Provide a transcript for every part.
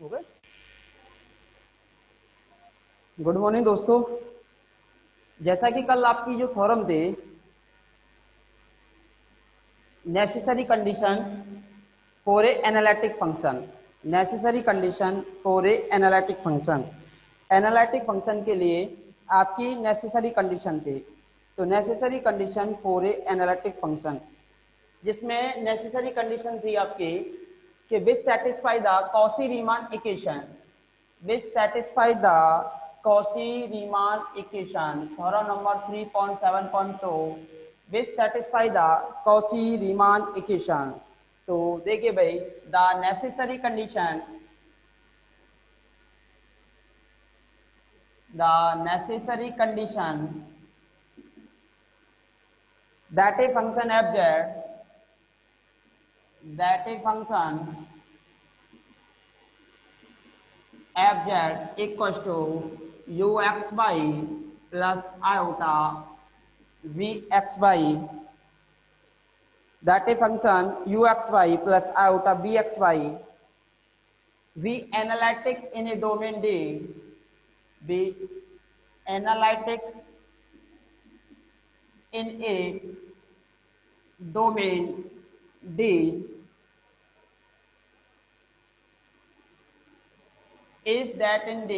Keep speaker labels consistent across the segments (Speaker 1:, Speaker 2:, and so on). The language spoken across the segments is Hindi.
Speaker 1: हो गए। गुड मॉर्निंग दोस्तों। जैसा कि कल आपकी जो थ्योरम थे, necessary condition for a analytic function, necessary condition for a analytic function, analytic function के लिए आपकी नेसेसरी कंडीशन थी। तो necessary condition for a analytic function, जिसमें नेसेसरी कंडीशन थी आपकी कि विच satisfy the Cauchy Riemann equation, which satisfy the Cauchy-Riemann equation, theorem number 3.7.2, which satisfy the Cauchy-Riemann equation। तो देखिए भाई, the necessary condition, the necessary condition that a function f z, that a function f z equals to ux by plus iota vx by, that a function uxy plus iota bxy be analytic in a domain D, be analytic in a domain D is that in D,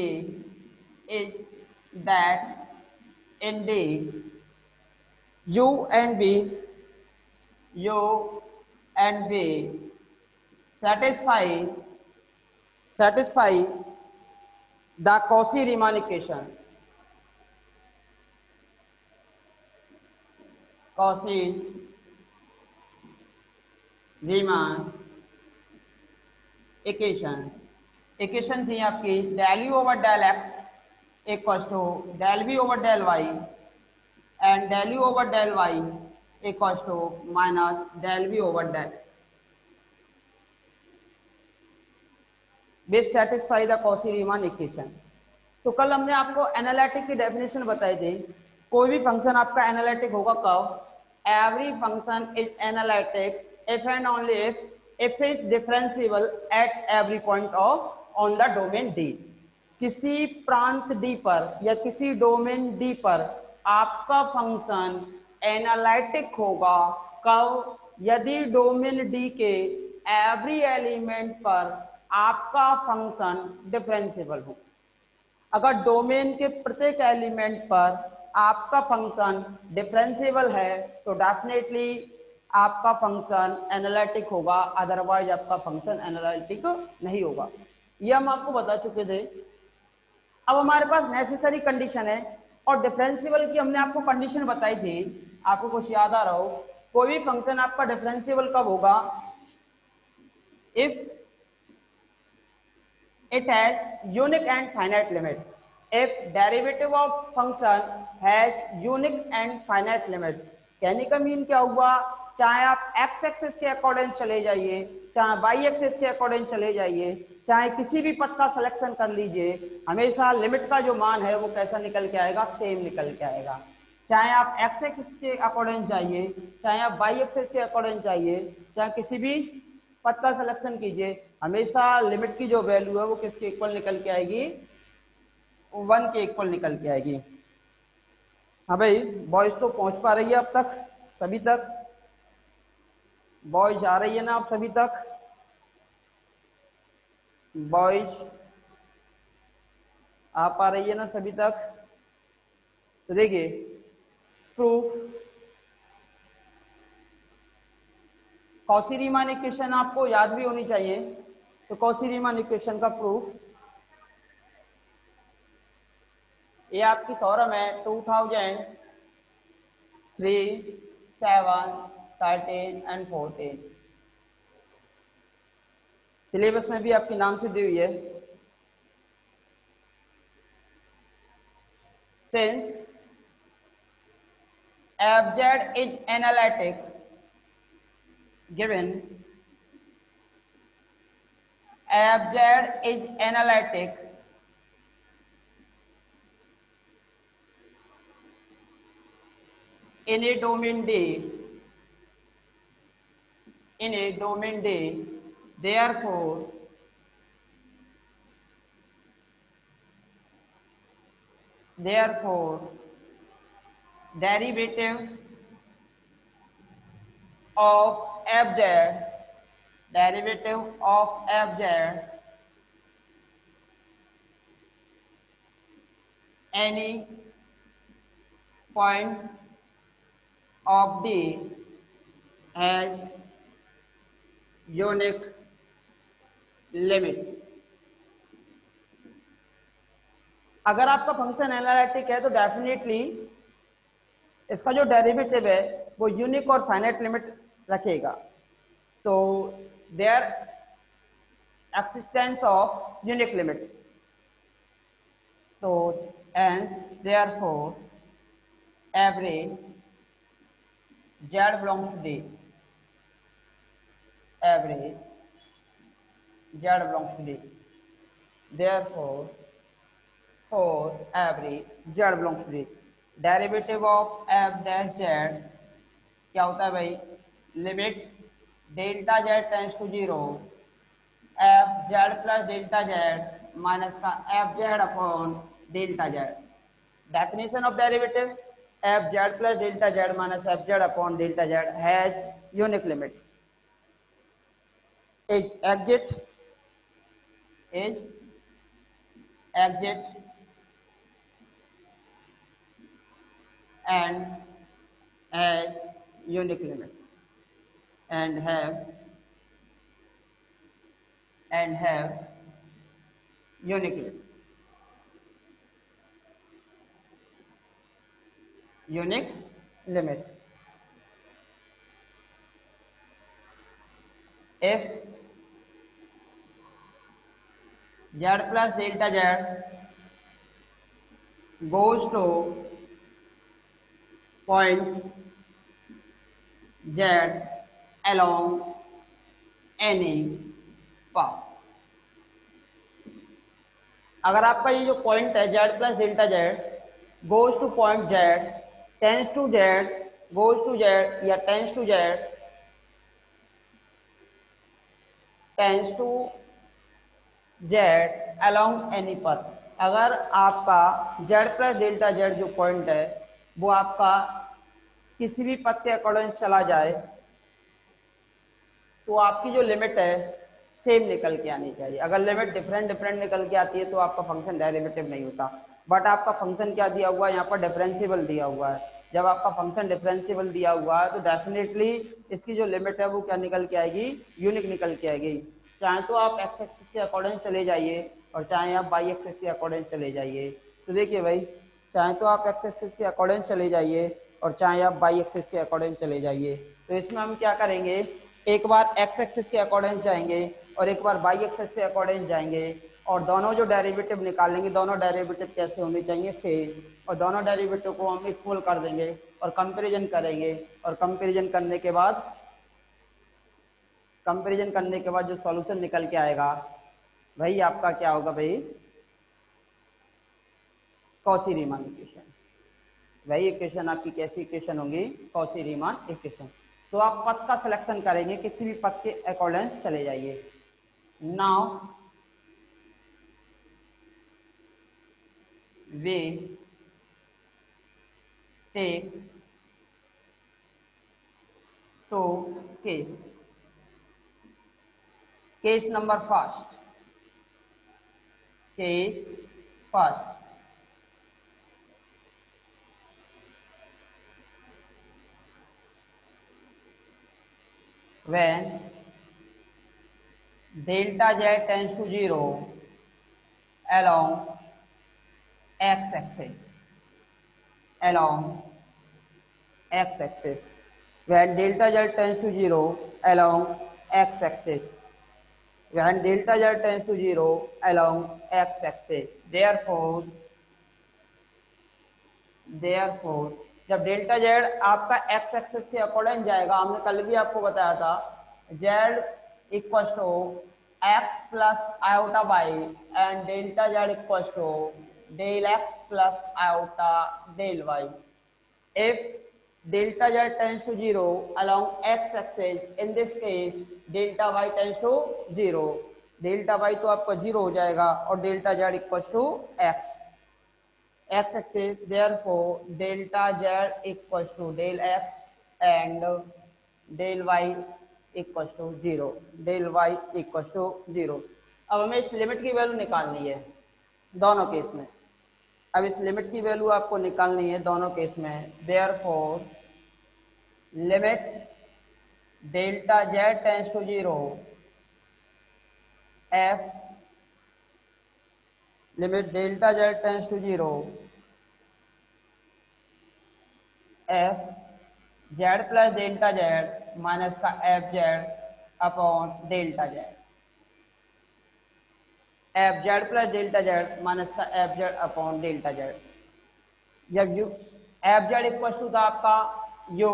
Speaker 1: is that in D u and b, u and b satisfy the Cauchy-Riemann equation, Cauchy-Riemann equations। Equation थी आपकी del u over del x equal to del v over del y and del u over del y equal to minus del v over del, which satisfy the Cauchy Riemann equation. तो कल हमने आपको एनालिटिक की डेफिनेशन बताई थी। कोई भी फंक्शन आपका एनालिटिक होगा कब? Every function is analytic if and only if is differentiable at every point of on the domain D. किसी प्रांत डी पर या किसी डोमेन डी पर आपका फंक्शन एनालिटिक होगा कब? यदि डोमेन डी के एवरी एलिमेंट पर आपका फंक्शन डिफरेंशिएबल हो। अगर डोमेन के प्रत्येक एलिमेंट पर आपका फंक्शन डिफरेंशिएबल है तो डेफिनेटली आपका फंक्शन एनालिटिक होगा, अदरवाइज आपका फंक्शन एनालिटिक नहीं होगा। ये हम आपको बता चुके थे। अब हमारे पास नेसेसरी कंडीशन है और डिफरेंशिएबल की हमने आपको कंडीशन बताई थी। आपको कुछ याद आ रहा हो, कोई भी फंक्शन आपका डिफरेंशिएबल कब होगा? If it has unique and finite limit, if derivative of function has unique and finite limit। कहने का मीन क्या हुआ? चाहे आप x एक्सिस के अकॉर्डिंग चले जाइए, चाहे y एक्सिस के अकॉर्डिंग चले जाइए, चाहे किसी भी पथ का सिलेक्शन कर लीजिए, हमेशा लिमिट का जो मान है वो कैसा निकल के आएगा? सेम निकल के आएगा। चाहे आप x एक्सिस के अकॉर्डिंग जाइए, चाहे आप y एक्सिस के अकॉर्डिंग जाइए, चाहे किसी भी पथ का सिलेक्शन कीजिए, हमेशा लिमिट की जो वैल्यू है वो किसके इक्वल निकल के आएगी? 1 के इक्वल निकल के आएगी। हाँ भाई, बॉयज तो पहुंच पा रही है अब तक? सभी तक बॉयज आ रही है ना आप सभी तक? बॉयज आ पा रही है ना सभी तक? तो देखिए, प्रूफ कॉची-रीमान इक्वेशन आपको याद भी होनी चाहिए। तो कॉची-रीमान इक्वेशन का प्रूफ, ये आपकी थ्योरम है 2003, 7, 13 एंड 14। सिलेबस में भी आपके नाम से दी हुई है। Since fz is analytic given fz is analytic in a domain D, in a domain D, therefore therefore derivative of fz, derivative of fz any point of D has unique limit। अगर आपका फंक्शन एनालिटिक है तो डेफिनेटली इसका जो डेरिवेटिव है वो यूनिक और फाइनाइट लिमिट रखेगा। तो their existence of unique limit, तो hence therefore every z belongs to D, every z belongs to D, therefore for every z belongs to D derivative of f dash z क्या होता है भाई, limit delta z tends to 0 F Z plus delta Z minus का F Z upon delta Z. Definition of derivative F Z plus delta Z minus F Z upon delta Z has unique limit is exist and has unique limit and have unique limit, unique limit if z plus delta z goes to point z along any path। अगर आपका ये जो पॉइंट है z plus delta z goes to point z tends to z goes to z या tends to z tends to z along any path। अगर आपका z प्लस डेल्टा z जो पॉइंट है वो आपका किसी भी पथ के अकॉर्डिंग चला जाए तो आपकी जो लिमिट है सेम निकल के आनी चाहिए। अगर लिमिट डिफरेंट निकल के आती है तो आपका फंक्शन डेरिवेटिव नहीं होता। बट आपका फंक्शन क्या दिया हुआ है, यहाँ पर डिफरेंशिएबल दिया हुआ है। जब आपका फंक्शन डिफरेंशिएबल दिया हुआ है तो डेफिनेटली इसकी जो लिमिट है वो क्या निकल के आएगी, यूनिक निकल के आएगी। चाहे तो आप एक्स एक्सिस के अकॉर्डिंग चले जाइए और चाहे आप वाई एक्सिस के अकॉर्डिंग चले जाइए। तो देखिए भाई, चाहे तो आप एक्स एक्सिस के अकॉर्डिंग चले जाइए और चाहे आप वाई एक्सिस के अकॉर्डिंग चले जाइए। तो इसमें हम क्या करेंगे, एक बार एक्स एक्सिस के अकॉर्डिंग जाएंगे और एक बार वाई एक्सिस के अकॉर्डिंग जाएंगे और दोनों जो डेरिवेटिव निकालेंगे दोनों डेरिवेटिव कैसे होने चाहिए, सेम, और दोनों डेरिवेटिव को हम इक्वल कर देंगे और कंपैरिजन करेंगे। और कंपैरिजन करने के बाद जो सॉल्यूशन निकल के आएगा भाई आपका क्या होगा भाई, कॉची रीमान इक्वेशन। वही इक्वेशन आपकी कैसी इक्वेशन होंगी, कॉची रीमान इक्वेशन। तो आप पथ का सिलेक्शन करेंगे, किसी भी पथ के अकॉर्डिंग चले जाइए। Now we take two case. Case number first, case first, when delta z tends to 0 along x-axis, when delta z tends to 0 along x-axis, when delta z tends to 0 along x-axis, therefore जब डेल्टा जेड आपका एक्स एक्सिस के अकॉर्डिंग जाएगा, हमने कल भी आपको बताया था, z equal to x plus iota y and delta Z equal to del x plus iota del y. If delta Z tends to 0 along x axis, in this case delta Y tends to 0, delta y तो आपका 0 हो जाएगा और delta Z equal to x. x axis, therefore delta z equals to del x and del y equal to zero, del y equal to zero. अब हमें इस लिमिट की वैल्यू निकालनी है दोनों केस में। अब इस लिमिट की वैल्यू आपको निकालनी है दोनों केस में। Therefore limit delta z tends to zero f, limit delta z tends to zero f z plus delta z minus का F Z upon delta Z, F Z plus delta Z minus का F Z upon delta Z. जब U F Z equal to था आपका U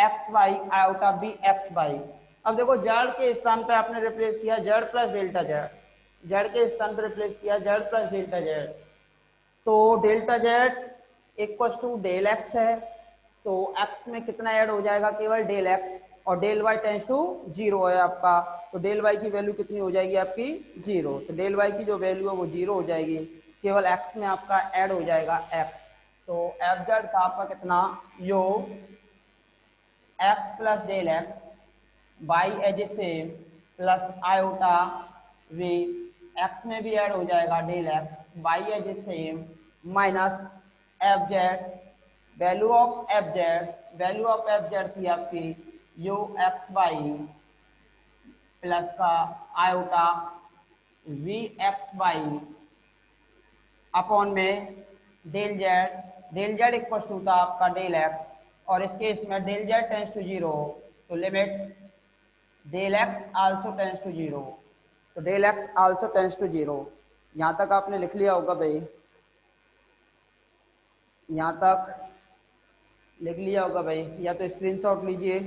Speaker 1: x Y iota B x Y. अब देखो जेड के स्थान पे आपने रिप्लेस किया Z plus delta Z, Z के स्थान पे रिप्लेस किया जेड प्लस डेल्टा जेड, तो delta Z equal to del x है, तो एक्स में कितना ऐड हो जाएगा, केवल डेल एक्स, और del y tends to zero है आपका, तो डेल वाई की वैल्यू कितनी हो जाएगी आपकी जीरो। तो डेल वाई की जो वैल्यू है वो जीरो हो जाएगी, केवल एक्स में आपका ऐड हो जाएगा एक्स। तो एफ जेड का आपका कितना यो X plus del X by as same plus iota we, X में भी ऐड हो जाएगा del X by as same minus F Z, value of F Z, value of F Z थी आपकी यू एक्स बाई प्लस का iota we x by upon में del Z, del Z equal to था आपका डेल एक्स, और इस केस में del Z tends to zero, तो limit del X also tends to zero, तो del X also tends to zero. यहां तक आपने लिख लिया होगा भाई, यहां तक लिख लिया होगा भाई, या तो स्क्रीनशॉट लीजिए।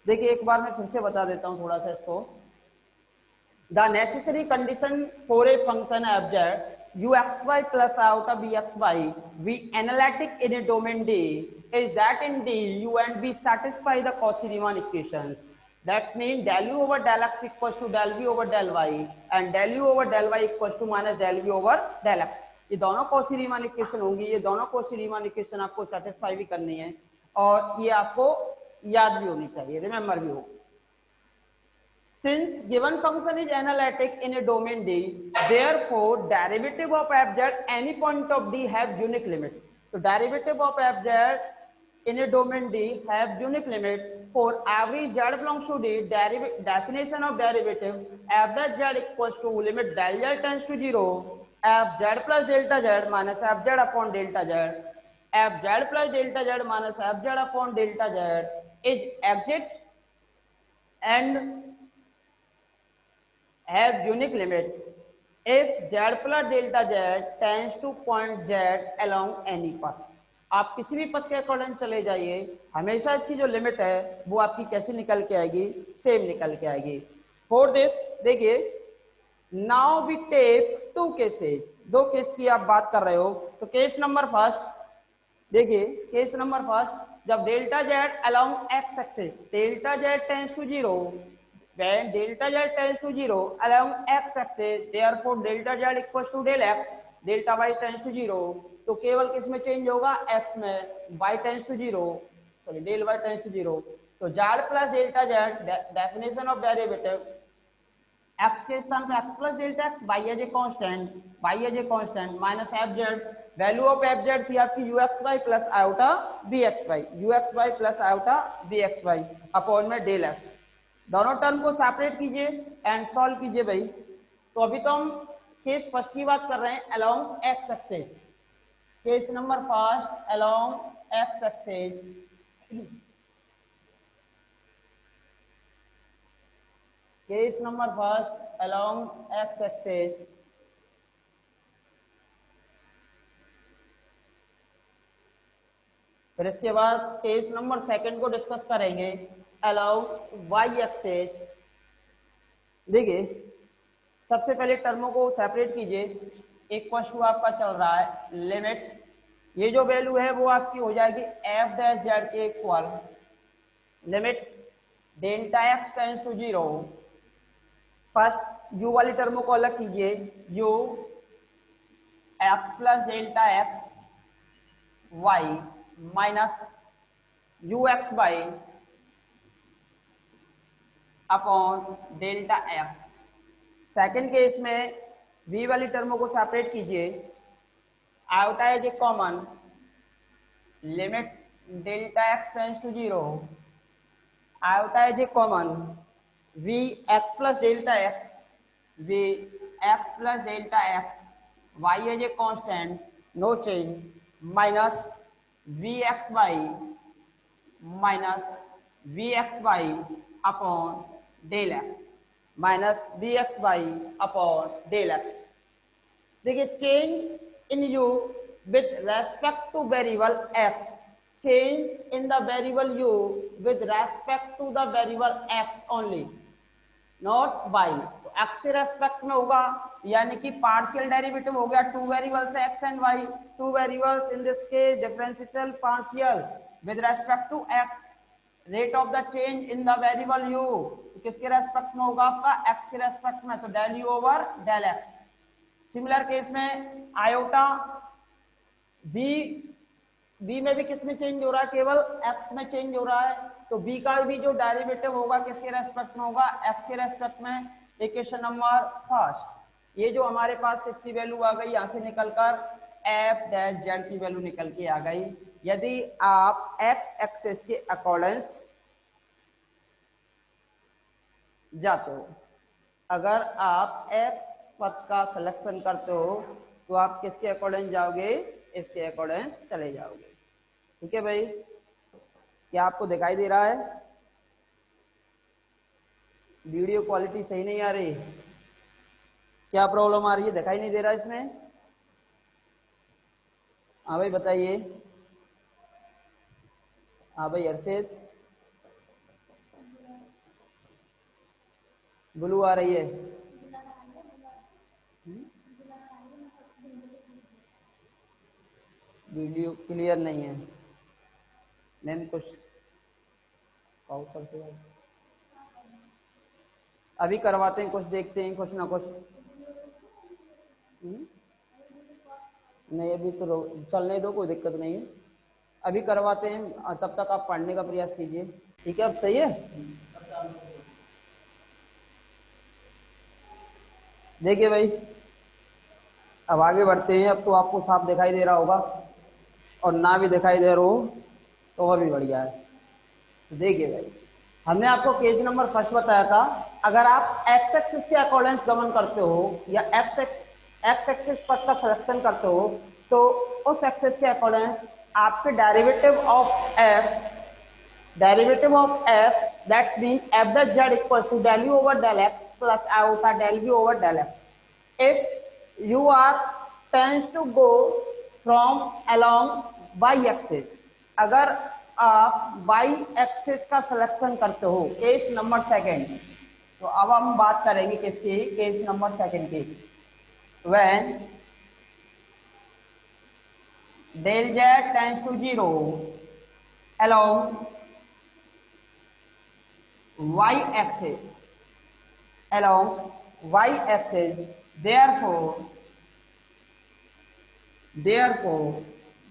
Speaker 1: देखिए एक बार मैं फिर से बता देता हूं थोड़ा सा इसको। The necessary condition for a function f z uxy plus iota bxy be analytic in a domain D is that in D u and b satisfy the Cauchy-Riemann equations. That means del u over del x equals to del v over del y and del u over del y equals to minus del v over del x. ये दोनों Cauchy-Riemann इक्वेशन होंगी, ये दोनों Cauchy-Riemann इक्वेशन आपको सेटिस्फाई भी करनी है और ये आपको याद भी होनी चाहिए, रिमेम्बर भी हो। Since given function is analytic in a domain D, therefore derivative of f z any point of D have unique limit. So derivative of f z in a domain D have unique limit for every z belongs to D. Definition of derivative f z equals to limit del z tends to zero, f z plus delta z minus f z upon delta z, f z plus delta z minus f z upon delta z is exact and have unique limit if z plus delta z tends to point z along any path। आप किसी भी पथ के अकॉर्डिंग चले जाइए, हमेशा इसकी जो लिमिट है वो आपकी कैसे निकल के आएगी, सेम निकल के आएगी। फॉर दिस देखिए, now we take two cases, दो केस की आप बात कर रहे हो, तो केस नंबर फर्स्ट देखिए, केस नंबर फर्स्ट, जब delta z along x axis, delta z tends to zero, when delta z tends to zero along x axis, therefore delta z equals to del x, delta y tends to zero, तो केवल किस में चेंज होगा, x में, y tends to zero, sorry del y tends to zero, तो z plus delta z, definition of derivative x के स्थान पे x plus delta x, y as a constant, y as a constant minus F Z, value of F Z थी आपकी you x y plus iota b x y, u x y plus iota b x Y upon में डेल एक्स। दोनों टर्म को सेपरेट कीजिए एंड सॉल्व कीजिए भाई। तो अभी तो हम केस फर्स्ट की बात कर रहे हैं along x axis, case number first along x axis, case number first along x axis, फिर इसके बाद केस नंबर सेकंड को डिस्कस करेंगे अलोंग वाई एक्सिस। देखिए सबसे पहले टर्मों को सेपरेट कीजिए, इक्वल टू आपका चल रहा है लिमिट, ये जो वैल्यू है वो आपकी हो जाएगी एफ डैश जेड के equal limit delta x tends to zero, first u वाली टर्मों को अलग कीजिए, u x plus delta x y minus u x Y upon delta x. Second case में v वाली टर्मों को सेपरेट कीजिए, iota is a common, limit delta x tends to zero, iota is a common, v x plus delta x, v x plus delta x, y is a constant no change, minus v x y minus V X Y upon del X, minus V X Y upon del X. देखिए change in U with respect to variable X, change in the variable U with respect to the variable X only, not Y. तो एक्स के रेस्पेक्ट में होगा, यानी कि पार्शियल डेरिवेटिव हो गया two variables X and Y, two variables in this case differential partial with respect to x, rate of the change in the variable u किसके रेस्पेक्ट में होगा आपका, एक्स के रेस्पेक्ट में, तो del u over del x. Similar case में आयोटा बी में भी किस में चेंज हो रहा है, केवल एक्स में चेंज हो रहा है, तो बी का भी जो डेरिवेटिव होगा किसके रेस्पेक्ट में होगा, एक्स के रेस्पेक्ट में। इक्वेशन नंबर फर्स्ट, ये जो हमारे पास किसकी वैल्यू आ गई, यहां से निकलकर एफ डैश जेड की वैल्यू निकल के आ गई। यदि आप एक्स एक्सेस के अकॉर्डेंस जाते हो, अगर आप एक्स पद का सिलेक्शन करते हो तो आप किसके अकॉर्डेंस जाओगे, इसके अकॉर्डेंस चले जाओगे। ठीक है भाई, क्या आपको दिखाई दे रहा है, वीडियो क्वालिटी सही नहीं आ रही, क्या प्रॉब्लम आ रही है, दिखाई नहीं दे रहा इसमें? हाँ भाई बताइए, हाँ भाई हर्षित, ब्लू आ रही है, वीडियो क्लियर नहीं है, मैम कुछ सबसे अभी करवाते हैं, कुछ देखते हैं, कुछ ना कुछ। नहीं अभी तो चलने दो, कोई दिक्कत नहीं है, अभी करवाते हैं, तब तक आप पढ़ने का प्रयास कीजिए। ठीक है, अब सही है। देखिए भाई, अब आगे बढ़ते हैं, अब तो आपको साफ दिखाई दे रहा होगा, और ना भी दिखाई दे रहा हो तो और भी बढ़िया है। तो देखिए भाई, हमने आपको केस नंबर फर्स्ट बताया था, अगर आप एक्स एक्सिस के अकॉर्डेंस गमन करते हो या एक्स एक्सिस पद का सिलेक्शन करते हो, तो उस एक्सिस के अकॉर्डेंस आपके derivative of f that's mean f that z equals to del u over del x plus iota del v over del x. If you are tends to go from along y axis, अगर आप वाई एक्सिस का सिलेक्शन करते हो, केस नंबर सेकेंड, तो अब हम बात करेंगे किसकी, केस नंबर सेकेंड की। When del z tends to zero along y axis, along y axis, therefore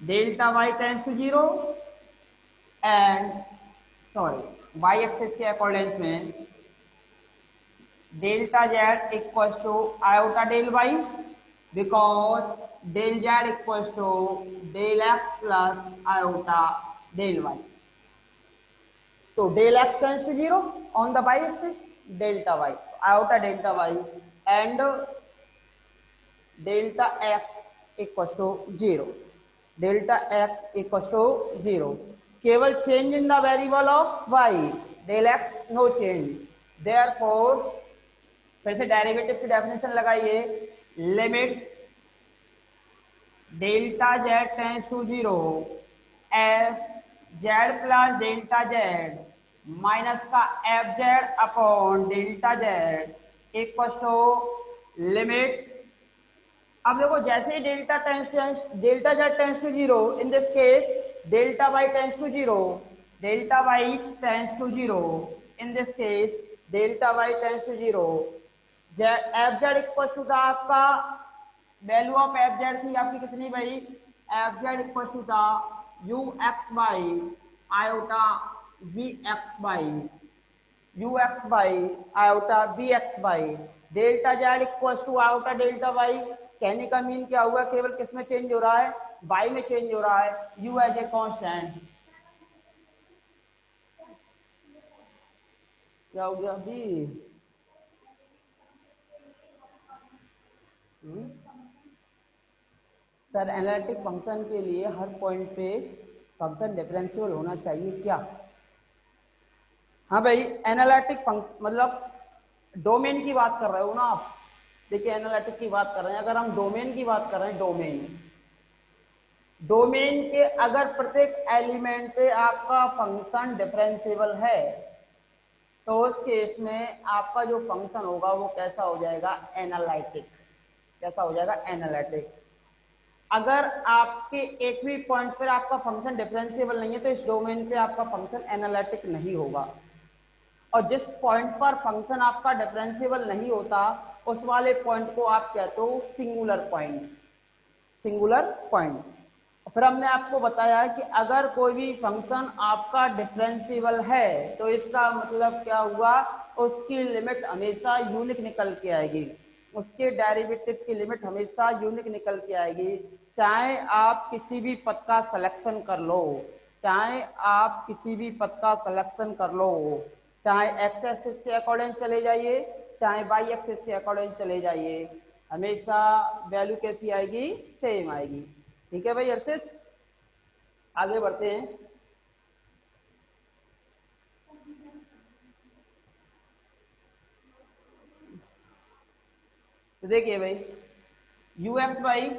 Speaker 1: delta y tends to zero and y axis के अकॉर्डेंस में delta Z equals to iota del Y, because del Z equals to del x plus iota del Y. तो del X tends to zero on the Y axis, delta Y iota delta Y and delta X equals to zero, delta X equals to zero. केवल change in the variable of Y, del X no change, therefore फिर से डेरिवेटिव की डेफिनेशन लगाइए, limit delta z tends to zero F Z plus delta Z minus का F Z upon delta Z equal to limit. अब देखो जैसे ही delta Z tends to zero, in this case delta Y tends to zero, delta Y tends to zero, in this case delta Y tends to zero, F Z equal to था आपका वैल्यू ऑफ एफ जेड थी आपकी कितनी भाई, एफ जेड इक्वल टू था u x by iota we x by u x by iota b x by delta Z equal to iota delta y. कहने का मीन क्या हुआ, केवल किस में चेंज हो रहा है, बाई में चेंज हो रहा है, यू एज ए कांस्टेंट। क्या हो गया अभी, सर एनालिटिक फंक्शन के लिए हर पॉइंट पे फंक्शन डिफरेंशियल होना चाहिए क्या। हाँ भाई, एनालिटिक फंक्शन मतलब डोमेन की बात कर रहे हो ना आप। देखिए एनालिटिक की बात कर रहे हैं, अगर हम डोमेन की बात कर रहे हैं, डोमेन डोमेन के अगर प्रत्येक एलिमेंट पे आपका फंक्शन डिफरेंशिएबल है तो उस केस में आपका जो फंक्शन होगा वो कैसा हो जाएगा, एनालिटिक। कैसा हो जाएगा, एनालिटिक। अगर आपके एक भी पॉइंट पर आपका फंक्शन डिफरेंशिएबल नहीं है तो इस डोमेन पे आपका फंक्शन एनालिटिक नहीं होगा। और जिस पॉइंट पर फंक्शन आपका डिफरेंशिएबल नहीं होता उस वाले पॉइंट को आप कहते हो सिंगुलर पॉइंट। Singular point. फिर हमने आपको बताया कि अगर कोई भी फंक्शन आपका डिफरेंशिएबल है तो इसका मतलब क्या हुआ, उसकी लिमिट हमेशा यूनिक निकल के आएगी, उसके डेरिवेटिव की लिमिट हमेशा यूनिक निकल के आएगी। चाहे आप किसी भी पद का सिलेक्शन कर लो, चाहे आप किसी भी पद का सिलेक्शन कर लो, चाहे एक्स एक्सिस के अकॉर्डिंग चले जाइए चाहे वाई एक्सिस के अकॉर्डिंग चले जाइए, हमेशा वैल्यू कैसी आएगी, सेम आएगी। ठीक है भाई हर्षित, आगे बढ़ते हैं। तो देखिए भाई, यू एक्स बाई